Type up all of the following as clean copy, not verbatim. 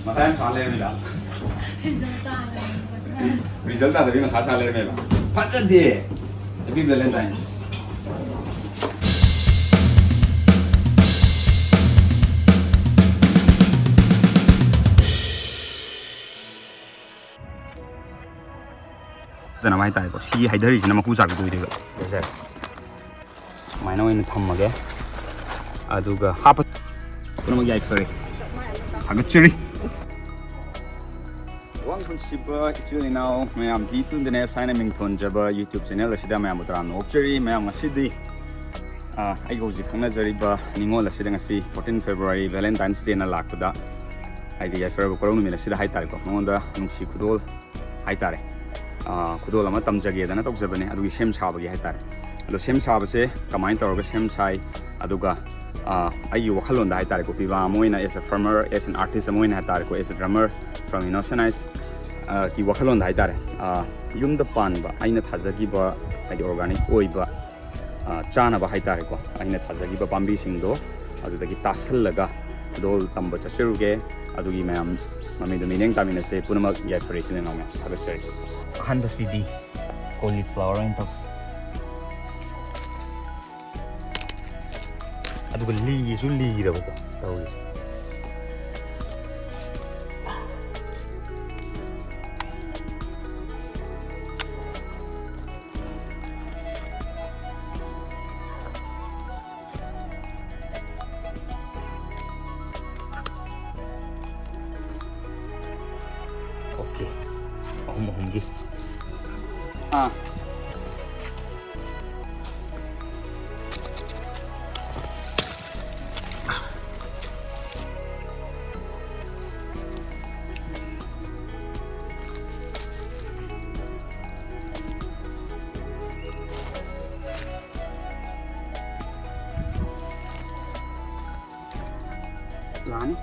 Matayang sale nila. Result na sabi makasale nila. Pachadi. Happy Valentine's. Ito na may tayo ko. Si Haidari siya na makusa ko ito. Kasi may na oina thamage. Aduga hapat. Ito na magyay fari. Hagatchiri. Wang Siba, actually now, mayam dito din na sign naming tonjaba YouTube channel asida mayam utran okchari mayam ngasidi ay goji khangna jariba ningol asida ngasi 14 February Valentine's Day na lakda ay di yafer ko korong mina sida haitare ko ngonda Nungshi Khudol haitare Khudol ama tamjage dana tokjabane adugi sem sabagi haitare alo sem sabase kamai tawga sem sai aduga ayi wakhalon da haitare ko piba moina as a farmer as an artist moina haitare ko as a drummer from Innocence ki wakhalon da haitare yum da pan ba aina thajagi ba ai organic oi ba chana ba haitare ko aina thajagi ba pambi sing do adu da ki tasal laga dol tamba chachiruge adu gi mayam mami do mineng tamina se punama ya fresh ne namme agachai handa cd cauliflower and tops adu li su li ra ba tawis okay humgi Lani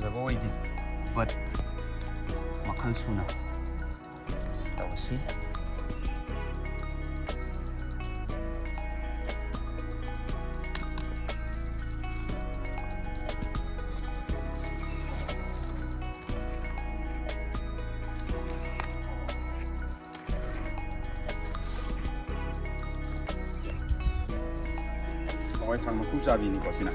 avoided but makan suna tahu sih Oi sang maku sabi ni ko sina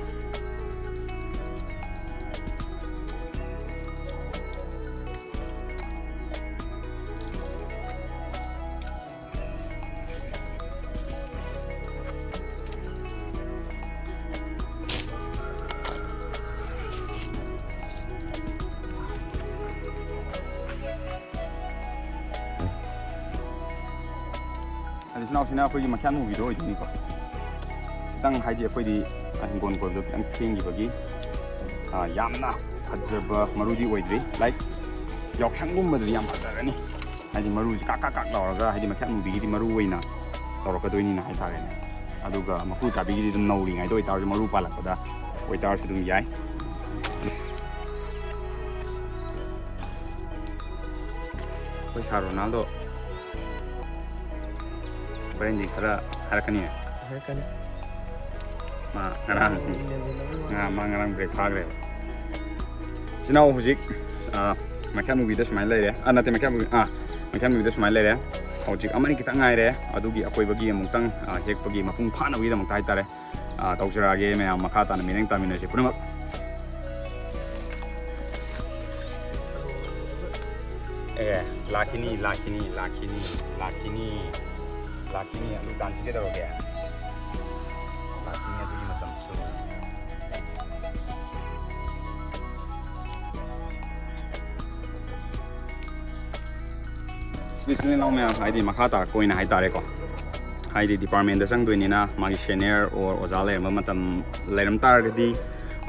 Adi sina sina ko yung makan movie do ini ko tang haji ko di Engkhol ko do ang thing gi yamna khajaba marudi oidri like yoksang gum madri yam phadagani haji maru ka ka ka lawraga haji makan movie di maru oina tawraka doini na hai thare aduga maku chabi gi dum nauri ngai do itar maru palakada oitar su dum yai ko sa Ronaldo Branding Khara harakani ngarang break phagre sinau hujik makan movie da smile lere anate makan movie da smile lere hujik amani kita ngai re adugi akoi bagi amutang hek bagi mapung phana wi da muk tai tare tausira ge me makha ta na mineng ta minase punama lakini alu kan sige daro ge lakini adu matam so Bismillah now me haidi makata ko ina haitare ko haidi department da sang doinina magi senior or ozale matam leram tar di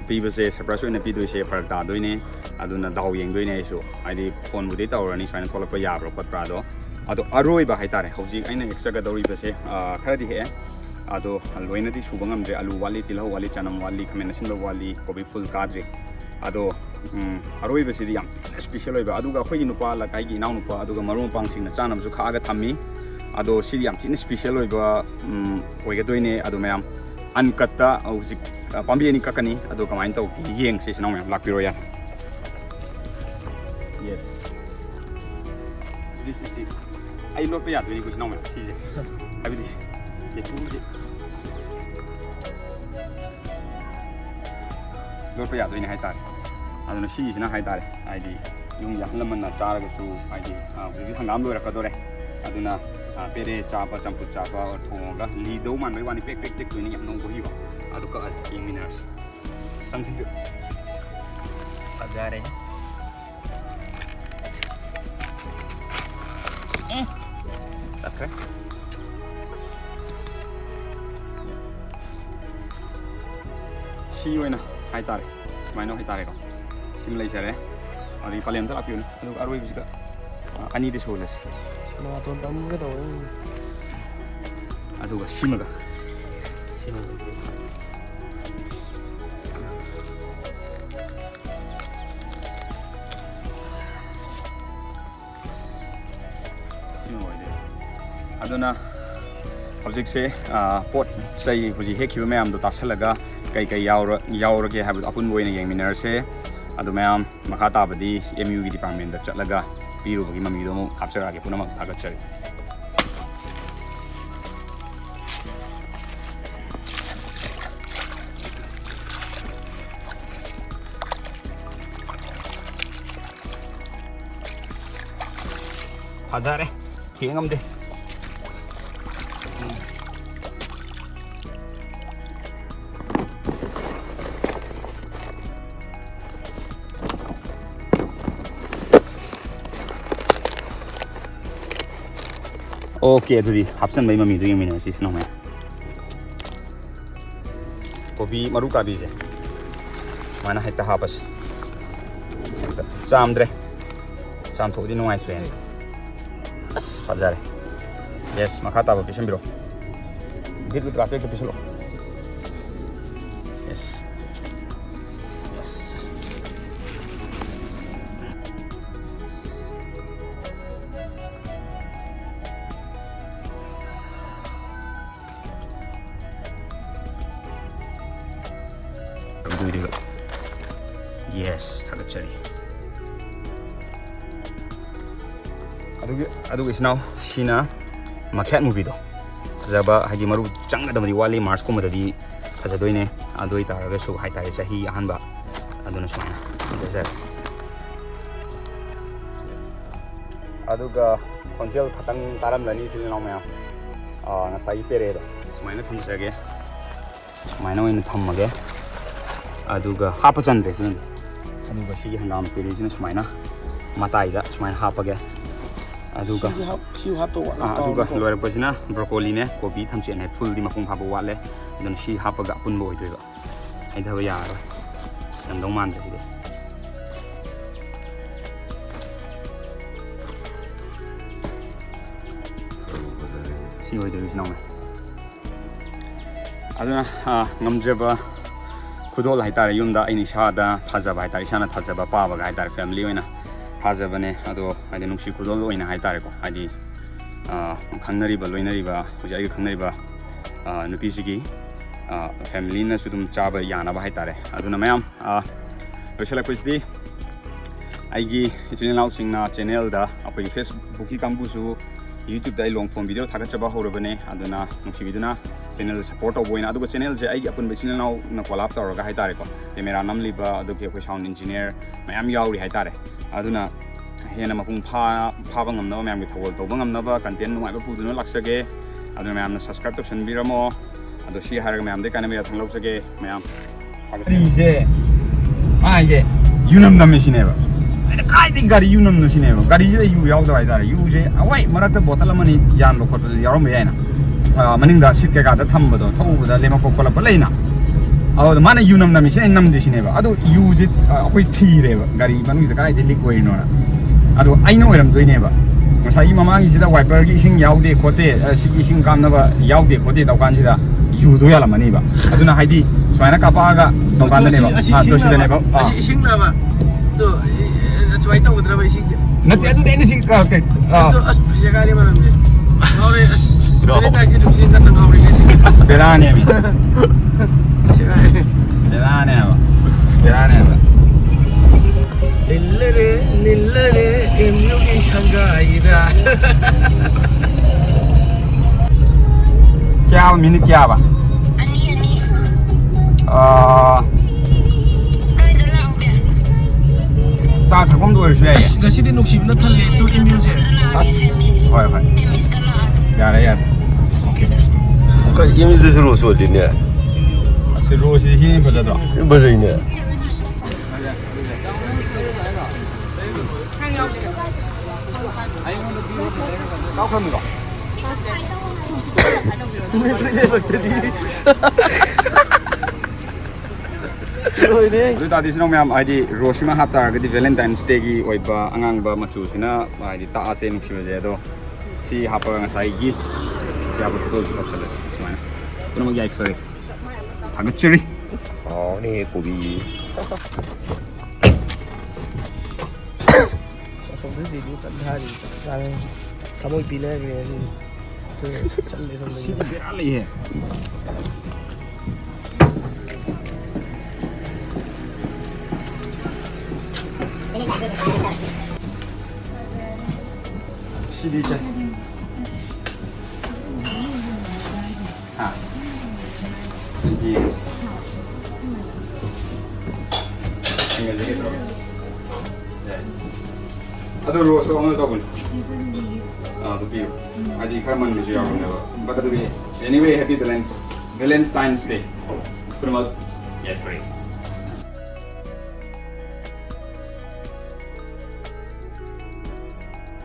pibase surprise ina pidu se farta doine aduna daw yeng doine so haidi phone budi tawrani saina tholakpa yabro patra do ado aroiba haitare hojik aina heksaga dawribase kharadi he ado loinadi suba ngamdre alu wali tilau wali chanam wali khamen asinba wali kobi full kadre ado aroiba sidi yam special oiba aduga khoi nupa la kai gi naw nupa aduga marum pang singna chanam su khaga thammi ado sidi yam tin special oiba oiga doine ado mayam unkatta hojik pambi ani kakani ado kamain taw ki yeng se sinau mayam lakpiro ya yes this is it ai lo pe ya doi ku sinau mayam si je abidi ye tu je lo pe ya doi ni hai tar aduna si sina hai tar ai di yung yang laman na char ga su ai di bi hangam lo ra ka dore aduna pere chapa champut chapa or thonga li do man mai wani pek pek tek ni yam nong ko hi ba adu ka miners something agare okay si oina hai tare mai no hai tare ko sim lai sare ari palem ta apiun adu aroi bisga ani de solas ma ton tam ga do adu ga simaga aduna object se pot sai huji hekhiba mayam do tasalaga kai kai yaura ke habu apun boina yengminar se adu mayam makha tabadi mu gi department da chatlaga piru bagi mami do mo apsara ge punamak agachari hazare kengamde okay adudi hapsan bai mami do yemina si sino me kobi maru ka bije mana heta hapas samdre sam thodi no ai tren as hazare yes makata ba pisam biro git with traffic ke pisalo yes yes thagachari adu is now shina market movie do jaba haji maru changa da mari wali mars ko madadi fajadoine adoi taraga su hai tai sahi ahanba aduna sumana desert aduga konjel khatang taram lani silna maya na sai pere do sumaina thamsage sumaina oina thammage aduga hapa chandre sin aduga si hangam pere sin sumaina matai da sumaina hapage aduga si hato aduga lore pasina broccoli ne kobi thamche ne full di mapung habu wale dan si hapaga pun boy do ai da ya ro dan dong man de si hoy de is naw aduna ngamjeba khudol hai tare yumda ini sada thajaba hai tare sana thajaba pabaga hai tare family oina thajabane ado adi nungshi khudol oina hai tare ko adi khangnari ba loinari ba hoja ai khangnari ba nupi sigi family na sudum chaba yana ba hai tare aduna mayam loisala koisdi aigi channel singna channel da apoi facebook ki kambu su YouTube dai long form video thakachaba horobane aduna nungshi biduna channel support oboina aduga channel je aigi apun channel now na collab tawraga hai tare ko camera namli ba adugi ko sound engineer mayam yauri hai tare aduna hena mapung pha ngamna mayam gi thawol toba ngamna ba content nuai ba puduna laksage aduna mayam na subscribe to sanbiramo adu shi haraga mayam de kana me thanglau sage mayam je ai je yunam na machine ba kai ding gari yunam no sine ba gari je yu yaw da ai da yu je awai marakta bottle amani yan lo khot yaw me yaina maning da sit ke ga da tham ba do thau da lema ko kola ba leina aw da mana yunam na machine nam de sine ba adu yu je akoi thi re ba gari manu da kai de lik wei no na adu ai no ram doi ne ba Masai mamang isida wiper gi ising yaude khote sigi ising kamnaba yaude khote daukan sida yudo yala mani ba aduna haidi swaina kapaga daukan ne ba to sida ne ba ising na ba to chwai tau dra ba ising nati adu deni sing ka to as segari manam je aure as bere ta ji dumsin ta tang aure ne as berane mi segari berane ba berane ba nillare emyugi shangaida kya minute kya ba sa thakom do shwe ye gasidi nuksi na thalle to emyu je hoi hoi yare yare okay ka yemi de ro so de ne se ro si hin ba da ba zai ne cao hơn rồi Rồi ta đi xin ông em ai đi Roshima hấp ta cái đi Valentine Day gi oi ba angang ba machu sina ai đi ta ase nuk siwa je do si hapa nga sai gi si hapa photo ji opsa des semana kuno mag yai fere thang chiri ni ko bi không biết gì cũng tận hai thì sang cảm ơn pin này thì chân để xong si rồi be ali he si đi chơi à gì anh nghe gì rồi Ado roso ono double. The beer. Adi Karman Museum never. But anyway, happy Valentine's Day. Put them out. Yeah, free.